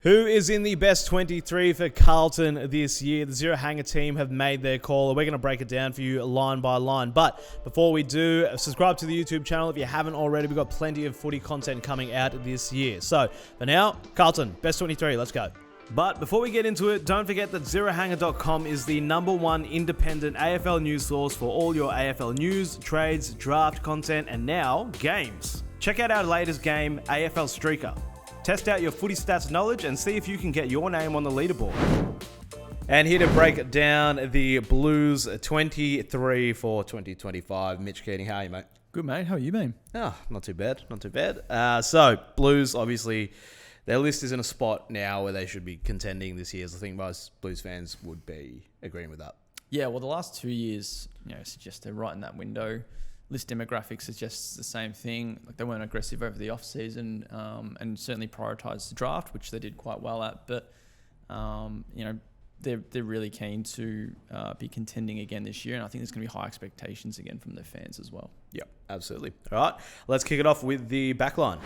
Who is in the best 23 for Carlton this year? The Zero Hanger team have made their call. We're going to break it down for you line by line. But before we do, subscribe to the YouTube channel if you haven't already. We've got plenty of footy content coming out this year. So for now, Carlton, best 23. Let's go. But before we get into it, don't forget that ZeroHanger.com is the #1 independent AFL news source for all your AFL news, trades, draft content, and now games. Check out our latest game, AFL Streakr. Test out your footy stats knowledge and see if you can get your name on the leaderboard. And here to break down the Blues 23 for 2025, Mitch Keating. How are you, mate? Good, mate. How are you, been? Oh, not too bad. Not too bad. So, Blues, obviously, their list is in a spot now where they should be contending this year. So I think most Blues fans would be agreeing with that. Yeah, well, the last 2 years, suggest they're right in that window. List demographics suggests the same thing. Like, they weren't aggressive over the off-season and certainly prioritised the draft, which they did quite well at. But, they're really keen to be contending again this year. And I think there's going to be high expectations again from their fans as well. Yep, absolutely. All right, let's kick it off with the backline.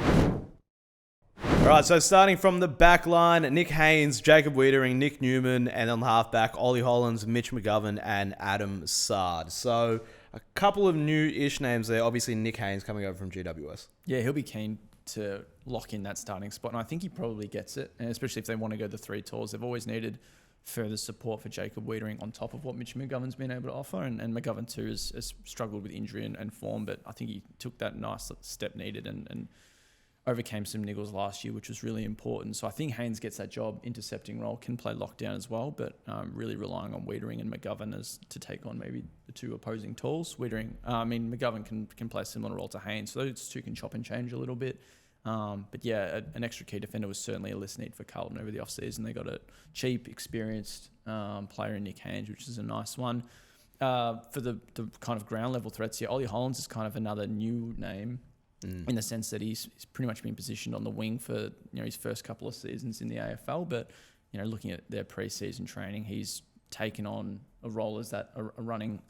All right, so starting from the back line, Nick Haynes, Jacob Wiedering, Nic Newman, and on the halfback, Ollie Hollands, Mitch McGovern, and Adam Sard. So a couple of new-ish names there. Obviously, Nick Haynes coming over from GWS. Yeah, he'll be keen to lock in that starting spot, and I think he probably gets it, and especially if they want to go the three tours. They've always needed further support for Jacob Wiedering on top of what Mitch McGovern's been able to offer, and McGovern too has struggled with injury and form, but I think he took that nice step needed and overcame some niggles last year, which was really important. So I think Haynes gets that job, intercepting role, can play lockdown as well, but really relying on Wiedering and McGovern as to take on maybe the two opposing tools. McGovern can play a similar role to Haynes, so those two can chop and change a little bit. But yeah, an extra key defender was certainly a list need for Carlton over the offseason. They got a cheap, experienced player in Nick Haynes, which is a nice one. For the kind of ground level threats here, Ollie Hollands is kind of another new name. In the sense that he's pretty much been positioned on the wing for his first couple of seasons in the AFL, but looking at their pre-season training, he's taken on a role as a running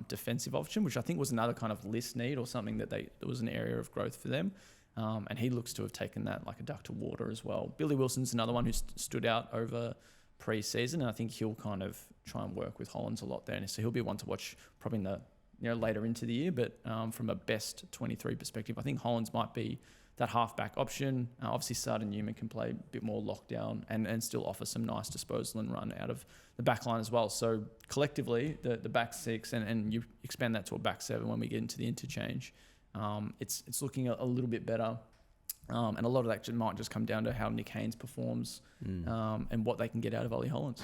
defensive option, which I think was another kind of list need or something that was an area of growth for them, and he looks to have taken that like a duck to water as well. Billy Wilson's another one who stood out over pre-season, and I think he'll kind of try and work with Hollands a lot there, and so he'll be one to watch probably in the later into the year, but from a best 23 perspective, I think Hollands might be that halfback option. Obviously, Sard and Newman can play a bit more lockdown and still offer some nice disposal and run out of the back line as well. So collectively, the back six, and you expand that to a back seven when we get into the interchange, it's looking a little bit better. And a lot of that might just come down to how Nick Haynes performs and what they can get out of Ollie Hollands.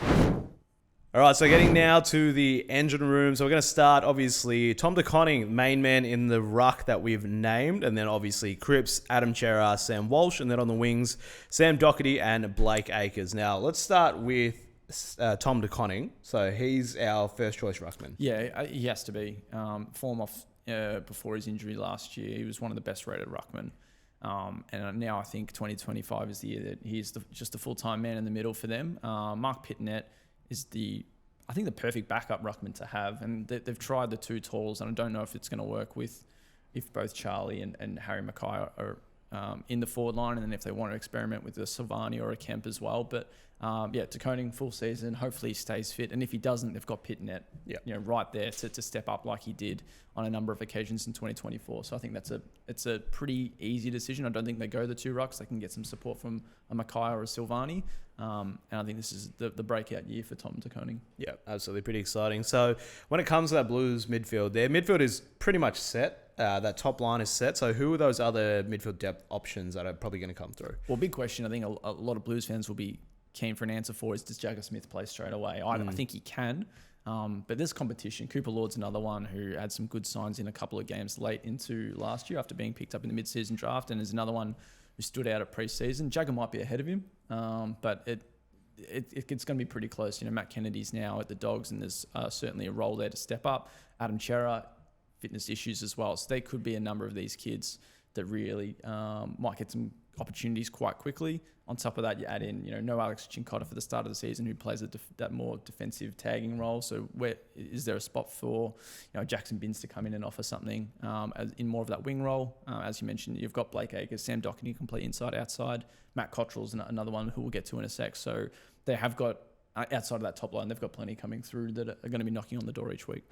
All right, so getting now to the engine room. So we're going to start, obviously, Tom De Koning, main man in the ruck that we've named. And then, obviously, Cripps, Adam Chera, Sam Walsh. And then on the wings, Sam Doherty and Blake Acres. Now, let's start with Tom De Koning. So he's our first choice ruckman. Yeah, he has to be. Form off before his injury last year. He was one of the best rated ruckmen. And now I think 2025 is the year that he's just a full-time man in the middle for them. Mark Pittonet is the perfect backup ruckman to have, and they've tried the two talls, and I don't know if it's going to work if both Charlie and Harry Mackay are in the forward line, and then if they want to experiment with a Silvani or a Kemp as well. But De Koning full season, hopefully he stays fit, and if he doesn't, they've got Pittonet right there to step up like he did on a number of occasions in 2024. So I think it's a pretty easy decision. I don't think they go the two rucks. They can get some support from a Mackay or a Silvani. And I think this is the breakout year for Tom De Koning. Yeah, absolutely. Pretty exciting. So when it comes to that Blues midfield, their midfield is pretty much set. That top line is set. So who are those other midfield depth options that are probably going to come through? Well, big question I think a lot of Blues fans will be keen for an answer for is, does Jagga Smith play straight away? I think he can. But there's competition. Cooper Lord's another one who had some good signs in a couple of games late into last year after being picked up in the mid-season draft, and is another one who stood out at pre-season. Jagga might be ahead of him, but it's going to be pretty close. Matt Kennedy's now at the Dogs, and there's certainly a role there to step up. Adam Chera, fitness issues as well. So they could be a number of these kids that really might get some opportunities quite quickly. On top of that, you add in, no Alex Cincotta for the start of the season, who plays that more defensive tagging role. So where is there a spot for Jackson Binns to come in and offer something in more of that wing role? As you mentioned, you've got Blake Acres, Sam Docherty, complete inside-outside. Matt Cottrell's another one who we'll get to in a sec. So they have got, outside of that top line, they've got plenty coming through that are going to be knocking on the door each week.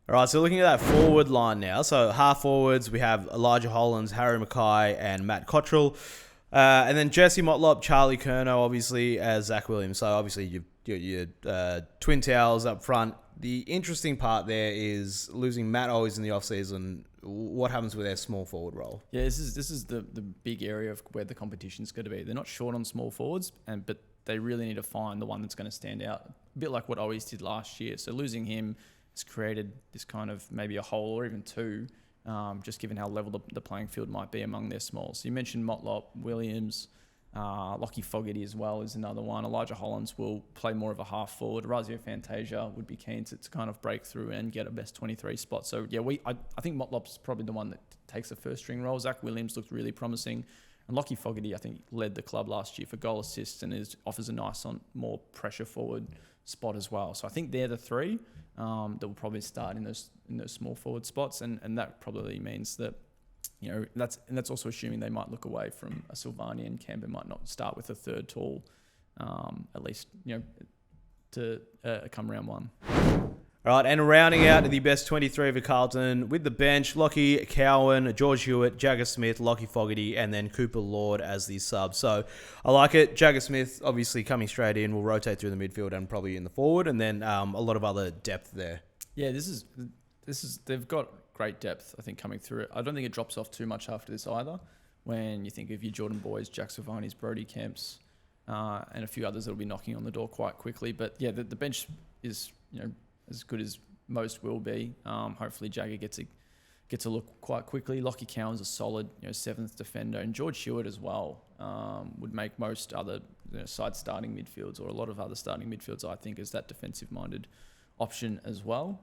All right, so looking at that forward line now. So half forwards, we have Elijah Hollands, Harry Mackay, and Matt Cottrell. And then Jesse Motlop, Charlie Curnow, obviously, as Zach Williams. So obviously, your twin towers up front. The interesting part there is losing Matt Owies in the offseason. What happens with their small forward role? Yeah, this is the big area of where the competition's going to be. They're not short on small forwards, but they really need to find the one that's going to stand out. A bit like what Owies did last year. So losing him has created this kind of maybe a hole or even two, just given how level the playing field might be among their smalls. So you mentioned Motlop, Williams, Lockie Fogarty as well is another one. Elijah Hollands will play more of a half forward. Razio Fantasia would be keen to kind of break through and get a best 23 spot. So yeah, I think Motlop's probably the one that takes the first string role. Zach Williams looked really promising. And Lockie Fogarty, I think, led the club last year for goal assists and offers a nice more pressure forward spot as well. So I think they're the three that will probably start in those small forward spots, and that probably means that that's also assuming they might look away from a Silvani, and Canberra might not start with a third tall, at least to come round one. All right, and rounding out the best 23 for Carlton with the bench, Lockie Cowan, George Hewitt, Jagga Smith, Lockie Fogarty, and then Cooper Lord as the sub. So I like it. Jagga Smith, obviously coming straight in, will rotate through the midfield and probably in the forward, and then a lot of other depth there. Yeah, this is they've got great depth, I think, coming through it. I don't think it drops off too much after this either. When you think of your Jordan Boys, Jack Silvani's, Brody Kemps, and a few others that will be knocking on the door quite quickly. But yeah, the bench is as good as most will be. Hopefully Jagga gets a look quite quickly. Lockie Cowan's a solid, seventh defender, and George Hewitt as well would make most other side starting midfields, or a lot of other starting midfields, I think, as that defensive-minded option as well.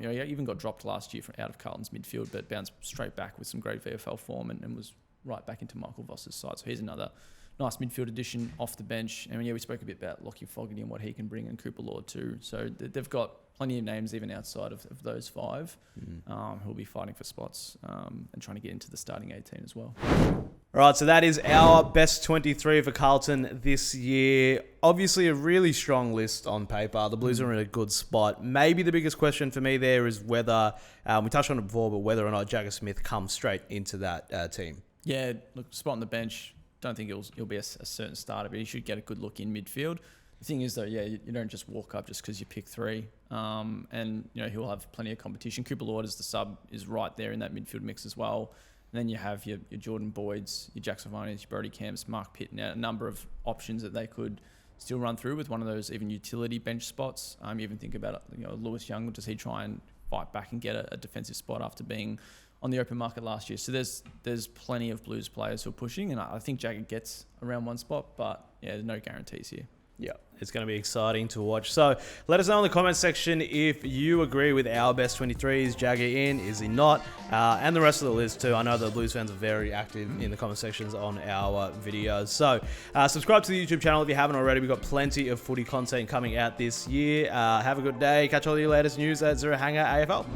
He even got dropped last year out of Carlton's midfield, but bounced straight back with some great VFL form and was right back into Michael Voss's side. So here's another nice midfield addition off the bench. And we spoke a bit about Lockie Fogarty and what he can bring, and Cooper Lord too. So they've got plenty of names even outside of those five who will be fighting for spots and trying to get into the starting 18 as well. All right, so that is our best 23 for Carlton this year. Obviously, a really strong list on paper. The Blues are in a good spot. Maybe the biggest question for me there is whether, we touched on it before, but whether or not Jagga Smith comes straight into that team. Yeah, look, spot on the bench. Don't think he'll be a certain starter, but he should get a good look in midfield. The thing is, though, you don't just walk up just because you pick three. And he'll have plenty of competition. Cooper Lord as the sub is right there in that midfield mix as well. And then you have your Jordan Boyds, your Jack Silvani's, your Brody Kemps, Mark Pittonet, a number of options that they could still run through with one of those even utility bench spots. You even think about it, Lewis Young, does he try and fight back and get a defensive spot after being on the open market last year? So there's plenty of Blues players who are pushing, and I think Jagga gets around one spot, but there's no guarantees here. Yeah, it's going to be exciting to watch. So let us know in the comment section if you agree with our best 23s. Jagga in, is he not? And the rest of the list too. I know the Blues fans are very active in the comment sections on our videos. So subscribe to the YouTube channel if you haven't already. We've got plenty of footy content coming out this year. Have a good day. Catch all your latest news at Zero Hanger AFL.